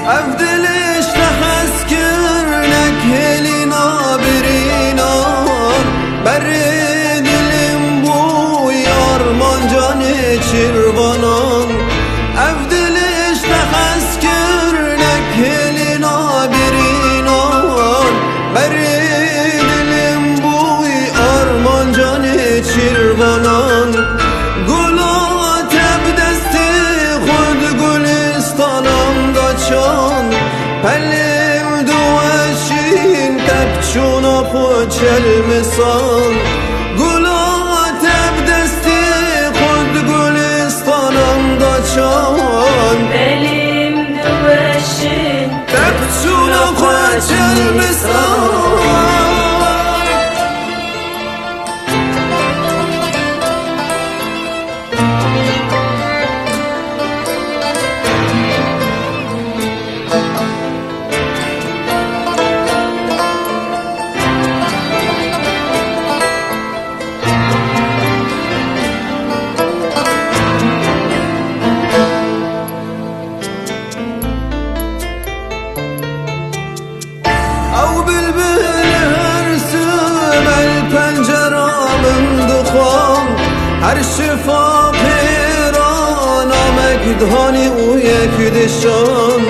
أفضلش تحسكرنك هلينا برينار برد الانبو يارمان جاني چربانان أفضلش تحسكرنك هلينا برينار برد الانبو يارمان جاني چربانان پلم دوشین تبچونا پوچل مثال گلات دستی خود گلستانم دا چان پلم دوشین تبچونا پوچل مثال او بلبل هرسم الپنجرامın دخان هر شفا پیران مکدهانی او یک دشان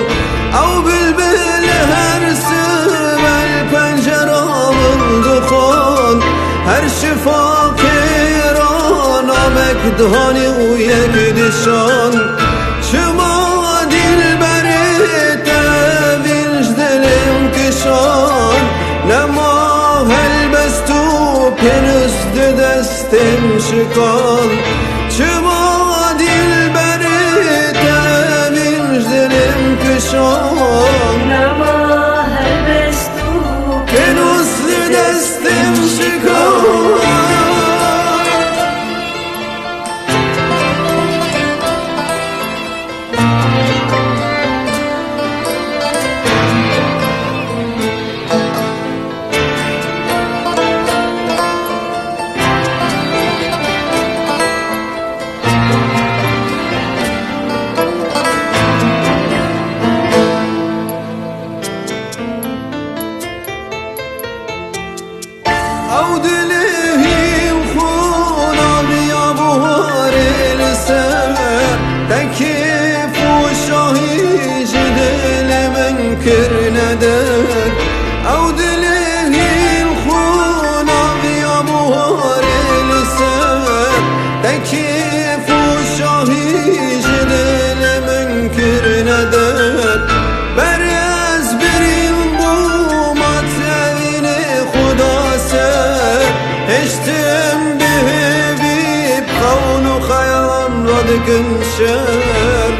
او بلبل هرسم الپنجرامın دخان هر شفا پیران مکدهانی او یک دشان چما نما هلبستو پنزد دستم شکان چما دل بری تمینج دلم کشان نما هلبستو پنزد دستم شکان او دلهم خونا بیا بهار لسه تکیف و شاهیج دل من کرنده او دلهم خونا بیا بهار لسه تکیف و شاهیج دل من کرنده اشتم به بيب قون خيام رد كنشر